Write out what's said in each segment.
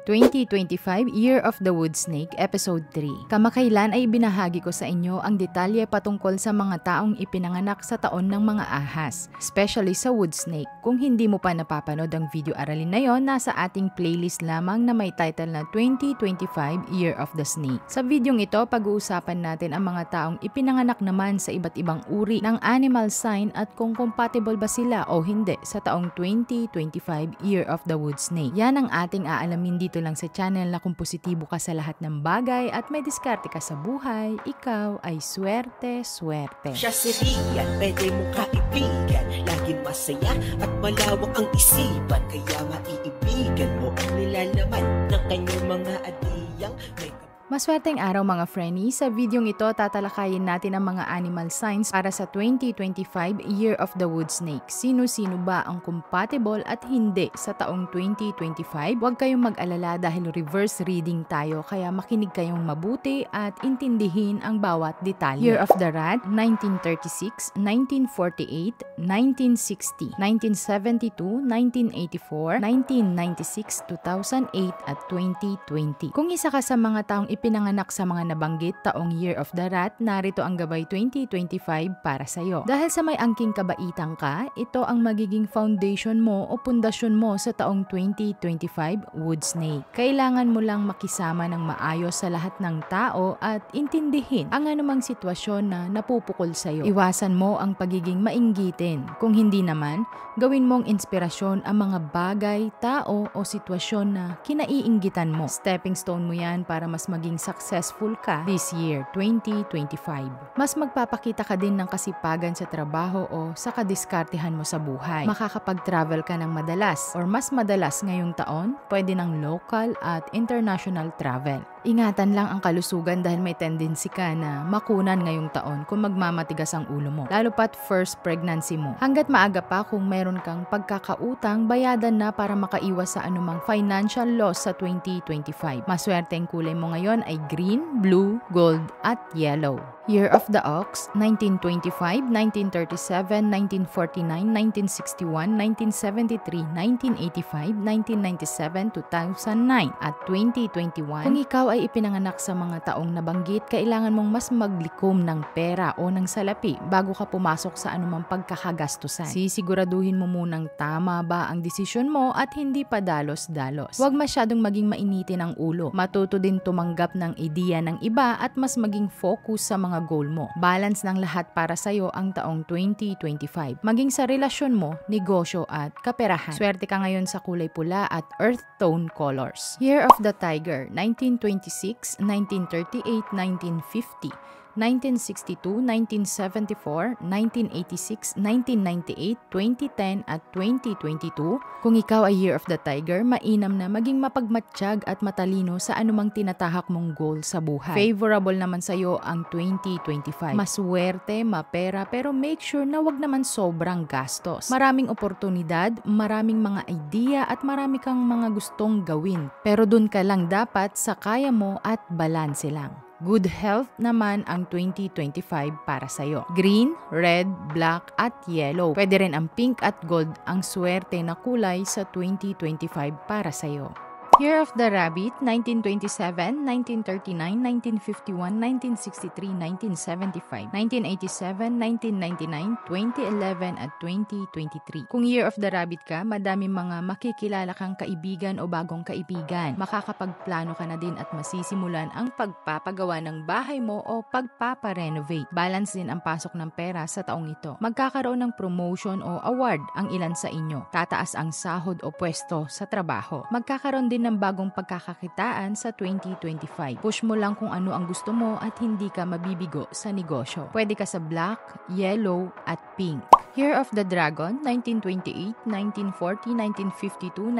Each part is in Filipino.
2025 Year of the Wood Snake, Episode 3. Kamakailan ay binahagi ko sa inyo ang detalye patungkol sa mga taong ipinanganak sa taon ng mga ahas, especially sa wood snake. Kung hindi mo pa napapanood ang video aralin na yon, nasa ating playlist lamang na may title na 2025 Year of the Snake. Sa videong ito, pag-uusapan natin ang mga taong ipinanganak naman sa iba't ibang uri ng animal sign at kung compatible ba sila o hindi sa taong 2025 Year of the Wood Snake. Yan ang ating aalamin dito lang sa channel na kung positibo ka sa lahat ng bagay at may diskarte ka sa buhay, ikaw ay swerte. Siya si Rian, pwede mo kaibigan, laging masaya at malawak ang isipan, kaya maiibigan mo ang nilalaman ng kanyang mga adiyang may Maswerteng araw mga friendies, sa videong ito tatalakayin natin ang mga animal signs para sa 2025 Year of the Wood Snake. Sino-sino ba ang compatible at hindi sa taong 2025? Huwag kayong mag-alala dahil reverse reading tayo, kaya makinig kayong mabuti at intindihin ang bawat detalye. Year of the Rat, 1936, 1948, 1960, 1972, 1984, 1996, 2008 at 2020. Kung isa ka sa mga taong pinanganak sa mga nabanggit taong Year of the Rat, narito ang gabay 2025 para sa'yo. Dahil sa may angking kabaitan ka, ito ang magiging foundation mo o pundasyon mo sa taong 2025 Wood Snake. Kailangan mo lang makisama ng maayos sa lahat ng tao at intindihin ang anumang sitwasyon na napupukol sa'yo. Iwasan mo ang pagiging mainggitin. Kung hindi naman, gawin mong inspirasyon ang mga bagay, tao o sitwasyon na kinaiinggitan mo. Stepping stone mo yan para mas maging successful ka this year, 2025. Mas magpapakita ka din ng kasipagan sa trabaho o sa kadiskartehan mo sa buhay. Makakapag-travel ka ng madalas or mas madalas ngayong taon, pwede ng local at international travel. Ingatan lang ang kalusugan dahil may tendency ka na makunan ngayong taon kung magmamatigas ang ulo mo, lalo pat first pregnancy mo. Hanggat maaga pa, kung meron kang pagkakautang, bayadan na para makaiwas sa anumang financial loss sa 2025. Maswerteng kulay mo ngayon ay green, blue, gold at yellow. Year of the Ox, 1925, 1937, 1949, 1961, 1973, 1985, 1997, 2009 at 2021. Kung ikaw ay ipinanganak sa mga taong nabanggit, kailangan mong mas maglikom ng pera o ng salapi bago ka pumasok sa anumang pagkakagastusan. Sisiguraduhin mo munang tama ba ang desisyon mo at hindi pa dalos-dalos. Huwag masyadong maging mainitin ang ulo. Matuto din tumanggap ng ideya ng iba at mas maging focus sa mga goal mo. Balance ng lahat para sa'yo ang taong 2025. Maging sa relasyon mo, negosyo at kaperahan. Swerte ka ngayon sa kulay pula at earth tone colors. Year of the Tiger, 1926, 1938, 1950, 1962, 1974, 1986, 1998, 2010 at 2022. Kung ikaw ay Year of the Tiger, mainam na maging mapagmatsyag at matalino sa anumang tinatahak mong goal sa buhay. Favorable naman sa iyo ang 2025. Maswerte, mapera, pero make sure na wag naman sobrang gastos. Maraming oportunidad, maraming mga idea at marami kang mga gustong gawin. Pero dun ka lang dapat sa kaya mo at balanse lang. Good health naman ang 2025 para sa'yo. Green, red, black at yellow. Pwede rin ang pink at gold ang swerte na kulay sa 2025 para sa'yo. Year of the Rabbit, 1927, 1939, 1951, 1963, 1975, 1987, 1999, 2011 at 2023. Kung Year of the Rabbit ka, madami mga makikilala kang kaibigan o bagong kaibigan. Makakapagplano ka na din at masisimulan ang pagpapagawa ng bahay mo o pagpaparenovate. Balance din ang pasok ng pera sa taong ito. Magkakaroon ng promotion o award ang ilan sa inyo. Tataas ang sahod o pwesto sa trabaho. Magkakaroon din ng bagong pagkakakitaan sa 2025. Push mo lang kung ano ang gusto mo at hindi ka mabibigo sa negosyo. Pwede ka sa black, yellow at pink. Year of the Dragon, 1928, 1940, 1952,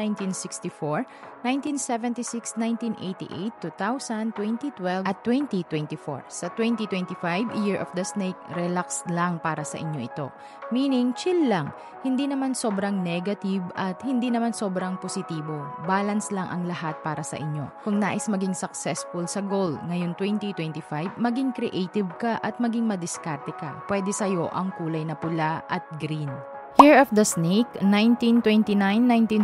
1964, 1976, 1988, 2000, 2012, at 2024. Sa 2025, Year of the Snake, relax lang para sa inyo ito. Meaning, chill lang. Hindi naman sobrang negative at hindi naman sobrang positibo. Balance lang ang lahat para sa inyo. Kung nais maging successful sa goal ngayon 2025, maging creative ka at maging madiskarte ka. Pwede sa'yo ang kulay na pula at green. Year of the Snake, 1929,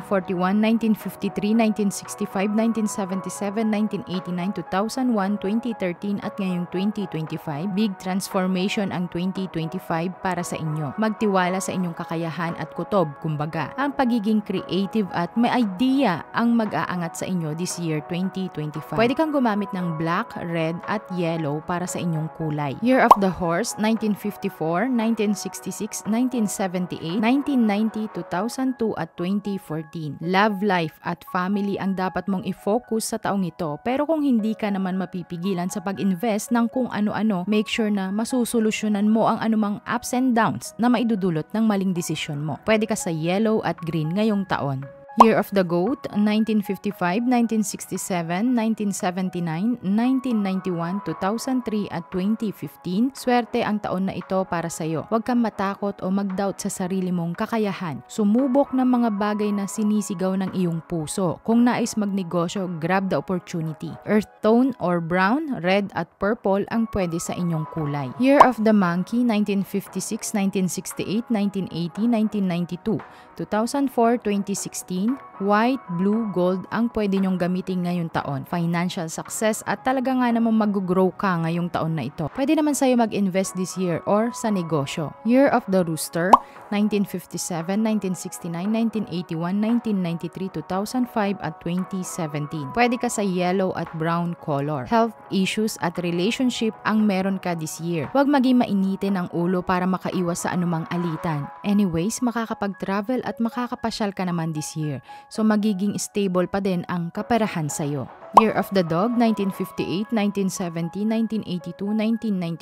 1941, 1953, 1965, 1977, 1989, 2001, 2013 at ngayong 2025. Big transformation ang 2025 para sa inyo. Magtiwala sa inyong kakayahan at kutob, kumbaga. Ang pagiging creative at may idea ang mag-aangat sa inyo this year 2025. Pwede kang gumamit ng black, red at yellow para sa inyong kulay. Year of the Horse, 1954, 1966, 1978, 1990, 2002 at 2014. Love life at family ang dapat mong i-focus sa taong ito. Pero kung hindi ka naman mapipigilan sa pag-invest ng kung ano-ano, make sure na masusolusyonan mo ang anumang ups and downs na maidudulot ng maling desisyon mo. Pwede ka sa yellow at green ngayong taon. Year of the Goat, 1955, 1967, 1979, 1991, 2003 at 2015. Swerte ang taon na ito para sa iyo. Huwag kang matakot o mag-doubt sa sarili mong kakayahan. Sumubok ng mga bagay na sinisigaw ng iyong puso. Kung nais magnegosyo, grab the opportunity. Earth tone or brown, red at purple ang pwede sa inyong kulay. Year of the Monkey, 1956, 1968, 1980, 1992, 2004, 2016. White, blue, gold ang pwede nyong gamitin ngayong taon. Financial success at talaga nga naman mag-grow ka ngayong taon na ito. Pwede naman sa'yo mag-invest this year or sa negosyo. Year of the Rooster, 1957, 1969, 1981, 1993, 2005 at 2017. Pwede ka sa yellow at brown color. Health issues at relationship ang meron ka this year. Huwag maging mainitin ang ulo para makaiwas sa anumang alitan. Anyways, makakapag-travel at makakapasyal ka naman this year. So magiging stable pa din ang kaperahan sa'yo. Year of the Dog, 1958, 1970, 1982,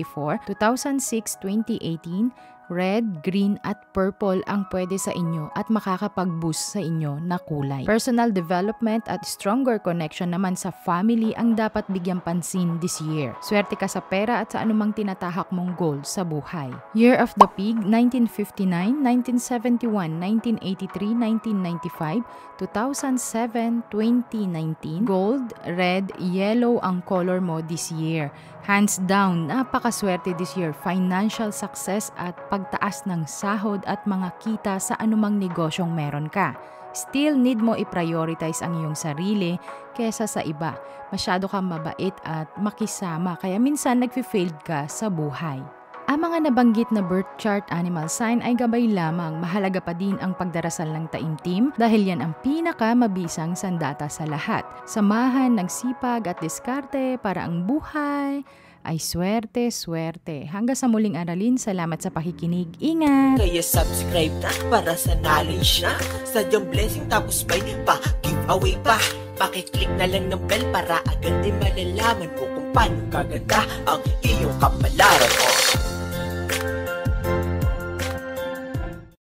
1994, 2006, 2018, red, green at purple ang pwede sa inyo at makakapag-boost sa inyo na kulay. Personal development at stronger connection naman sa family ang dapat bigyang pansin this year. Swerte ka sa pera at sa anumang tinatahak mong goal sa buhay. Year of the Pig, 1959, 1971, 1983, 1995, 2007, 2019. Gold, red, yellow ang color mo this year. Hands down, napakaswerte this year. Financial success at pagtaas ng sahod at mga kita sa anumang negosyong meron ka. Still need mo i-prioritize ang iyong sarili kesa sa iba. Masyado kang mabait at makisama kaya minsan nagfi-failed ka sa buhay. Ang mga nabanggit na birth chart animal sign ay gabay lamang. Mahalaga pa din ang pagdarasal ng taimtim dahil yan ang pinakamabisang sandata sa lahat. Samahan ng sipag at diskarte para ang buhay ay swerte. Hanggang sa muling aralin, salamat sa pakikinig. Ingat! Kaya subscribe na para sa knowledge na sadyang blessing tapos may pa-giveaway pa. Pakiclick na lang ng bell para agad din malalaman mo kung paano kaganda ang iyong kapalaran mo.